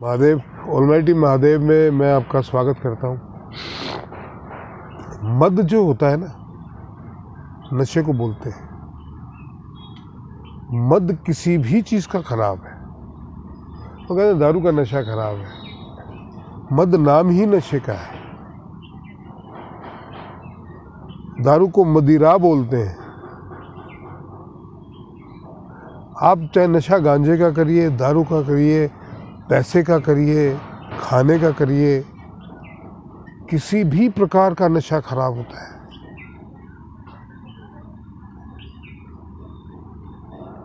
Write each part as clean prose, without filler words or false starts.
Mahadev, almighty Mahadev में मैं आपका स्वागत करता हूँ। मद जो होता है ना, नशे को बोलते हैं। मद किसी भी चीज़ का खराब है। तो कहते हैं दारू का नशा खराब है। मद नाम ही नशे का है। दारू को मदिरा बोलते हैं। आप चाहे नशा गांजे का करिए, दारू का करिए, पैसे का करिए, खाने का करिए, किसी भी प्रकार का नशा खराब होता है।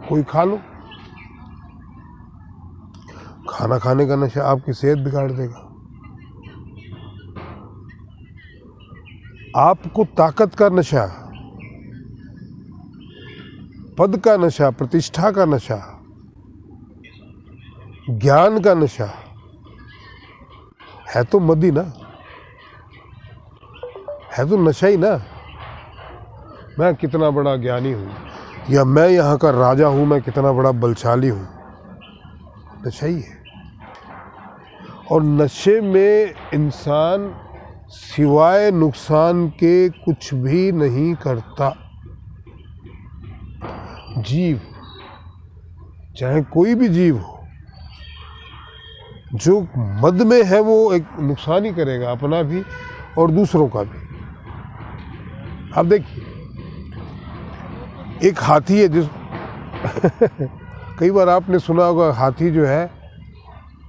कोई खा लो, खाना खाने का नशा आपकी सेहत बिगाड़ देगा। आपको ताकत का नशा, पद का नशा, प्रतिष्ठा का नशा, ज्ञान का नशा है तो मद ही ना, है तो नशा ही ना। मैं कितना बड़ा ज्ञानी हूँ, या मैं यहाँ का राजा हूँ, मैं कितना बड़ा बलशाली हूँ, नशा ही है। और नशे में इंसान सिवाय नुकसान के कुछ भी नहीं करता। जीव, चाहे कोई भी जीव हो, जो मद में है वो एक नुकसान ही करेगा, अपना भी और दूसरों का भी। आप देखिए, एक हाथी है जिस कई बार आपने सुना होगा, हाथी जो है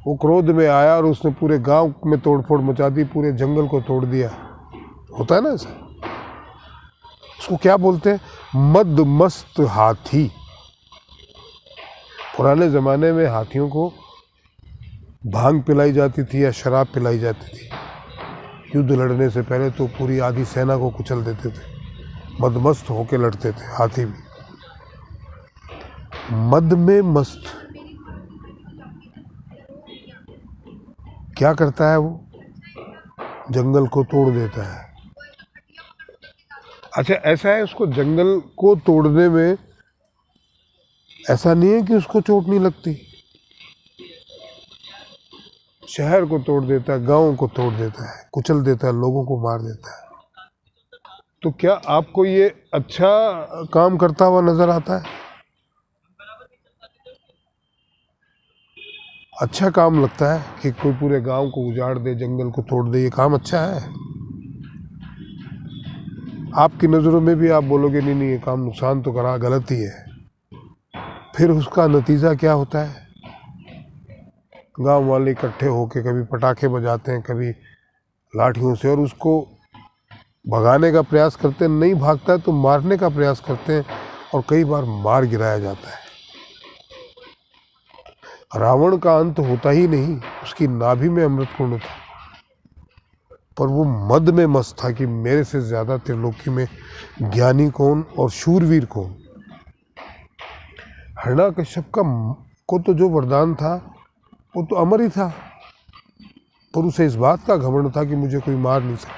वो क्रोध में आया और उसने पूरे गांव में तोड़फोड़ मचा दी, पूरे जंगल को तोड़ दिया। होता है ना ऐसा। उसको क्या बोलते हैं? मद मस्त हाथी। पुराने ज़माने में हाथियों को भांग पिलाई जाती थी या शराब पिलाई जाती थी। युद्ध लड़ने से पहले तो पूरी आधी सेना को कुचल देते थे। मदमस्त होके लड़ते थे हाथी भी। मद में मस्त क्या करता है वो? जंगल को तोड़ देता है। अच्छा, ऐसा है, उसको जंगल को तोड़ने में ऐसा नहीं है कि उसको चोट नहीं लगती। शहर को तोड़ देता है, गांव को तोड़ देता है, कुचल देता है, लोगों को मार देता है। तो क्या आपको ये अच्छा काम करता हुआ नजर आता है? अच्छा काम लगता है कि कोई पूरे गांव को उजाड़ दे, जंगल को तोड़ दे? ये काम अच्छा है? आपकी नज़रों में भी आप बोलोगे नहीं नहीं, ये काम नुकसान तो करा, गलत ही है। फिर उसका नतीजा क्या होता है? गांव वाले इकट्ठे होके कभी पटाखे बजाते हैं, कभी लाठियों से, और उसको भगाने का प्रयास करते हैं। नहीं भागता है तो मारने का प्रयास करते हैं, और कई बार मार गिराया जाता है। रावण का अंत होता ही नहीं, उसकी नाभि में अमृत कुंड था, पर वो मद में मस्त था कि मेरे से ज्यादा त्रिलोकी में ज्ञानी कौन और शूरवीर कौन। हिरण्यकश्यप को तो जो वरदान था वो तो अमर ही था, पर उसे इस बात का घमंड था कि मुझे कोई मार नहीं सकता।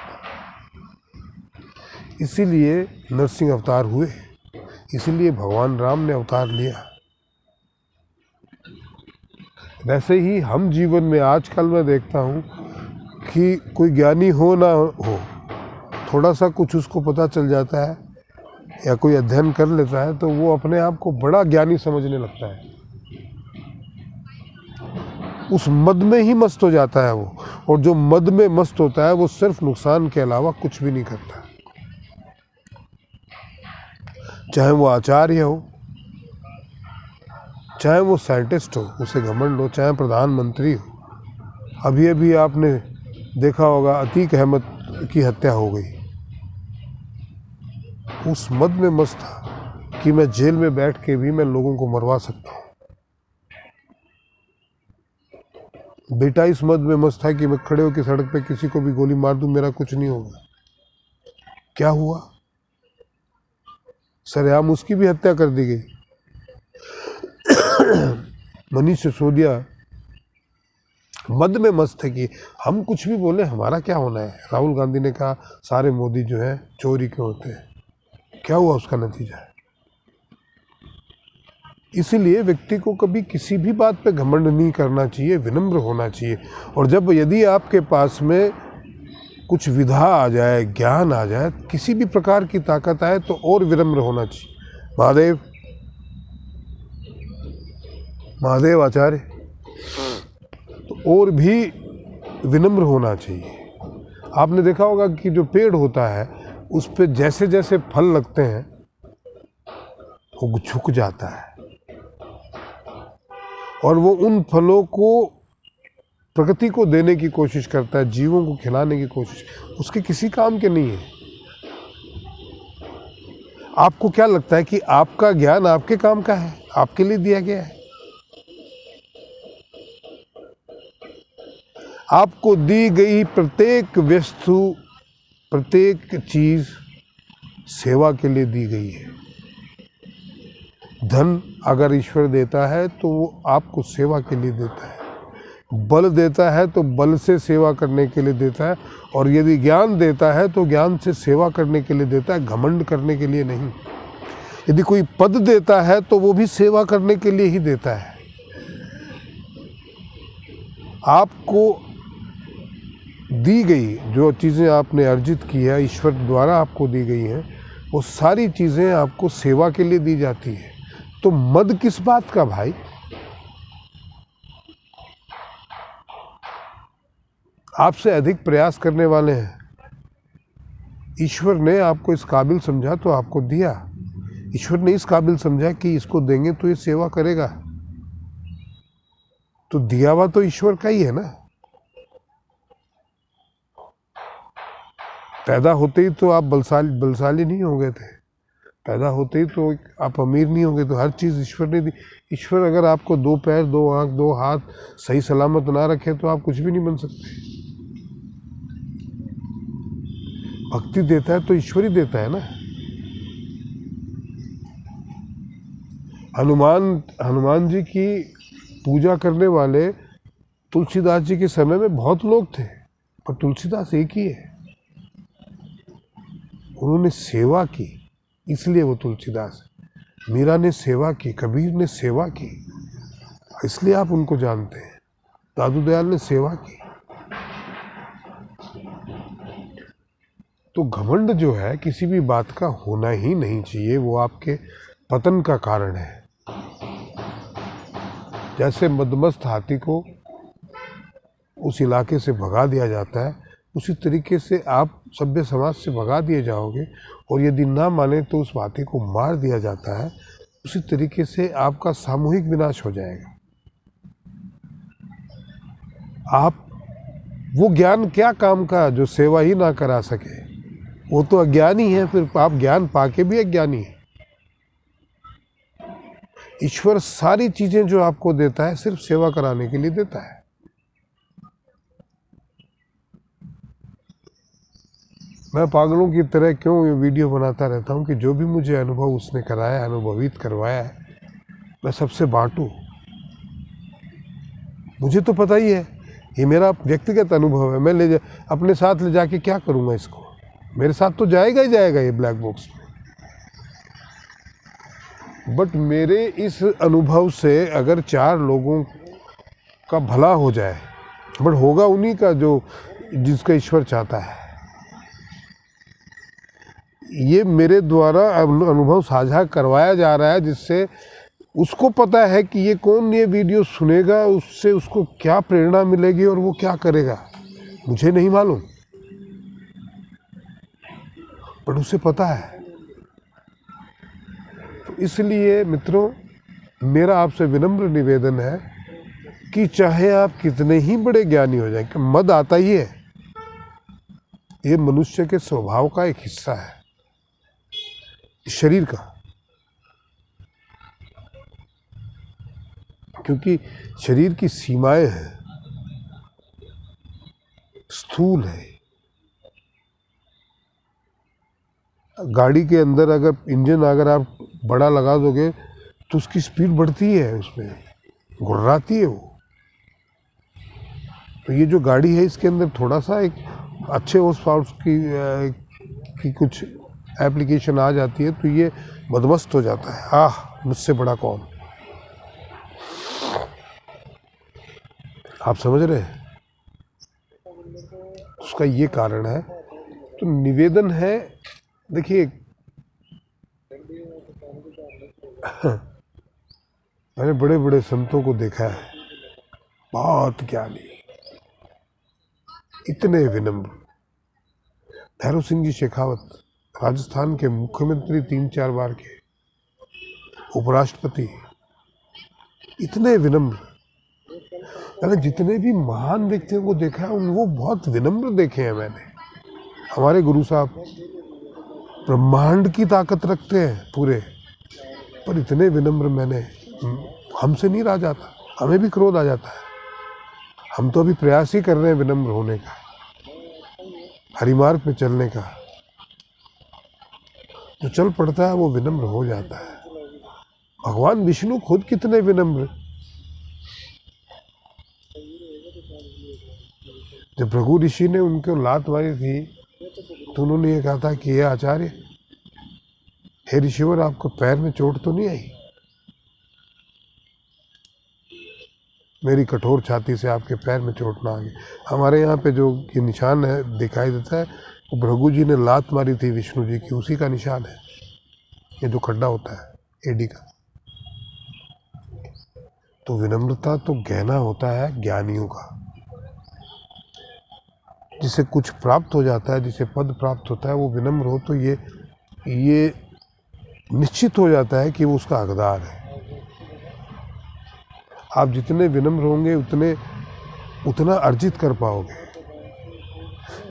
इसीलिए नरसिंह अवतार हुए, इसीलिए भगवान राम ने अवतार लिया। वैसे ही हम जीवन में आजकल मैं देखता हूँ कि कोई ज्ञानी हो ना हो, थोड़ा सा कुछ उसको पता चल जाता है या कोई अध्ययन कर लेता है तो वो अपने आप को बड़ा ज्ञानी समझने लगता है। उस मद में ही मस्त हो जाता है वो, और जो मद में मस्त होता है वो सिर्फ नुकसान के अलावा कुछ भी नहीं करता। चाहे वो आचार्य हो, चाहे वो साइंटिस्ट हो, उसे घमंड हो, चाहे प्रधानमंत्री हो। अभी अभी आपने देखा होगा, अतीक अहमद की हत्या हो गई। उस मद में मस्त था कि मैं जेल में बैठ के भी मैं लोगों को मरवा सकता हूँ। बेटा इस मद में मस्त था कि मैं खड़े होकर सड़क पे किसी को भी गोली मार दूं, मेरा कुछ नहीं होगा। क्या हुआ? सरेआम उसकी भी हत्या कर दी गई। मनीष सिसोदिया मद में मस्त है कि हम कुछ भी बोले, हमारा क्या होना है। राहुल गांधी ने कहा सारे मोदी जो है चोरी के होते हैं। क्या हुआ उसका नतीजा? इसीलिए व्यक्ति को कभी किसी भी बात पे घमंड नहीं करना चाहिए, विनम्र होना चाहिए। और जब यदि आपके पास में कुछ विधा आ जाए, ज्ञान आ जाए, किसी भी प्रकार की ताकत आए, तो और विनम्र होना चाहिए। महादेव आचार्य, तो और भी विनम्र होना चाहिए। आपने देखा होगा कि जो पेड़ होता है उस पे जैसे जैसे फल लगते हैं वो झुक जाता है, और वो उन फलों को प्रकृति को देने की कोशिश करता है, जीवों को खिलाने की कोशिश, उसके किसी काम के नहीं है। आपको क्या लगता है कि आपका ज्ञान आपके काम का है, आपके लिए दिया गया है? आपको दी गई प्रत्येक वस्तु, प्रत्येक चीज सेवा के लिए दी गई है। धन अगर ईश्वर देता है तो वो आपको सेवा के लिए देता है, बल देता है तो बल से सेवा करने के लिए देता है, और यदि ज्ञान देता है तो ज्ञान से सेवा करने के लिए देता है, घमंड करने के लिए नहीं। यदि कोई पद देता है तो वो भी सेवा करने के लिए ही देता है। आपको दी गई जो चीज़ें आपने अर्जित की है, ईश्वर द्वारा आपको दी गई हैं, वो सारी चीज़ें आपको सेवा के लिए दी जाती है। तो मद किस बात का भाई? आपसे अधिक प्रयास करने वाले हैं, ईश्वर ने आपको इस काबिल समझा तो आपको दिया। ईश्वर ने इस काबिल समझा कि इसको देंगे तो ये सेवा करेगा, तो दिया हुआ तो ईश्वर का ही है ना। पैदा होते ही तो आप बलशाली नहीं हो गए थे, पैदा होते ही तो आप अमीर नहीं होंगे, तो हर चीज़ ईश्वर ने दी। ईश्वर अगर आपको 2 पैर, 2 आँख, 2 हाथ सही सलामत ना रखे तो आप कुछ भी नहीं बन सकते। भक्ति देता है तो ईश्वर ही देता है ना। हनुमान जी की पूजा करने वाले तुलसीदास जी के समय में बहुत लोग थे, पर तुलसीदास एक ही है। उन्होंने सेवा की, इसलिए वो तुलसीदास है। मीरा ने सेवा की, कबीर ने सेवा की, इसलिए आप उनको जानते हैं। दादू दयाल ने सेवा की। तो घमंड जो है किसी भी बात का होना ही नहीं चाहिए, वो आपके पतन का कारण है। जैसे मदमस्त हाथी को उस इलाके से भगा दिया जाता है, उसी तरीके से आप सभ्य समाज से भगा दिए जाओगे, और यदि ना माने तो उस हाथी को मार दिया जाता है। उसी तरीके से आपका सामूहिक विनाश हो जाएगा। आप वो ज्ञान क्या काम का जो सेवा ही ना करा सके, वो तो अज्ञानी है। फिर आप ज्ञान पाके भी अज्ञानी है। ईश्वर सारी चीजें जो आपको देता है सिर्फ सेवा कराने के लिए देता है। मैं पागलों की तरह क्यों ये वीडियो बनाता रहता हूँ कि जो भी मुझे अनुभव उसने कराया, अनुभवित करवाया है, मैं सबसे बांटूँ। मुझे तो पता ही है, ये मेरा व्यक्तिगत अनुभव है। मैं अपने साथ ले जाके क्या करूँगा इसको? मेरे साथ तो जाएगा ही जाएगा ये ब्लैक बॉक्स में। बट मेरे इस अनुभव से अगर 4 लोगों का भला हो जाए, बट होगा उन्हीं का जो जिसका ईश्वर चाहता है। ये मेरे द्वारा अनुभव साझा करवाया जा रहा है, जिससे उसको पता है कि ये कौन ये वीडियो सुनेगा, उससे उसको क्या प्रेरणा मिलेगी और वो क्या करेगा। मुझे नहीं मालूम, पर उसे पता है। तो इसलिए मित्रों, मेरा आपसे विनम्र निवेदन है कि चाहे आप कितने ही बड़े ज्ञानी हो जाएं, मद आता ही है। ये मनुष्य के स्वभाव का एक हिस्सा है, शरीर का। क्योंकि शरीर की सीमाएं हैं, स्थूल है। गाड़ी के अंदर अगर इंजन अगर आप बड़ा लगा दोगे तो उसकी स्पीड बढ़ती है, उसमें घुर्राती है वो। तो ये जो गाड़ी है इसके अंदर थोड़ा सा एक अच्छे हॉर्स पावर की कुछ एप्लीकेशन आ जाती है तो ये मदमस्त हो जाता है। मुझसे बड़ा कौन। आप समझ रहे हैं? उसका ये कारण है। तो निवेदन है, देखिए मैंने बड़े बड़े संतों को देखा है, बहुत ज्ञानी, इतने विनम्र। भैरव सिंह जी शेखावत राजस्थान के मुख्यमंत्री 3-4 बार के, उपराष्ट्रपति, इतने विनम्र। मैंने जितने भी महान व्यक्तियों को देखा है वो बहुत विनम्र देखे हैं मैंने। हमारे गुरु साहब ब्रह्मांड की ताकत रखते हैं पूरे, पर इतने विनम्र मैंने, हमसे नहीं रहा जाता, हमें भी क्रोध आ जाता है। हम तो अभी प्रयास ही कर रहे हैं विनम्र होने का, हरिमार्ग पे चलने का। जो चल पड़ता है वो विनम्र हो जाता है। भगवान विष्णु खुद कितने विनम्र। जब भृगु ऋषि ने उनको लात मारी थी तो उन्होंने ये कहा था कि ये आचार्य, हे ऋषिवर, आपको पैर में चोट तो नहीं आई? मेरी कठोर छाती से आपके पैर में चोट ना आ गई। हमारे यहाँ पे जो ये निशान है दिखाई देता है, वो भृगु जी ने लात मारी थी विष्णु जी की, उसी का निशान है। ये जो खड्डा होता है एडी का। तो विनम्रता तो गहना होता है ज्ञानियों का। जिसे कुछ प्राप्त हो जाता है, जिसे पद प्राप्त होता है, वो विनम्र हो तो ये निश्चित हो जाता है कि वो उसका हकदार है। आप जितने विनम्र होंगे उतना अर्जित कर पाओगे।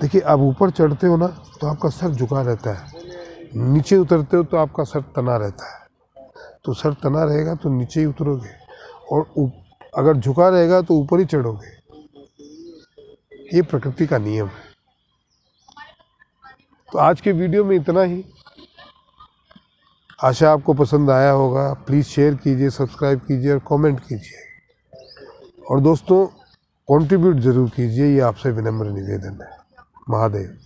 देखिए, आप ऊपर चढ़ते हो ना तो आपका सर झुका रहता है, नीचे उतरते हो तो आपका सर तना रहता है। तो सर तना रहेगा तो नीचे ही उतरोगे, और अगर झुका रहेगा तो ऊपर ही चढ़ोगे। ये प्रकृति का नियम है। तो आज के वीडियो में इतना ही। आशा आपको पसंद आया होगा। प्लीज़ शेयर कीजिए, सब्सक्राइब कीजिए और कमेंट कीजिए। और दोस्तों, कंट्रीब्यूट ज़रूर कीजिए, ये आपसे विनम्र निवेदन है। महादेव।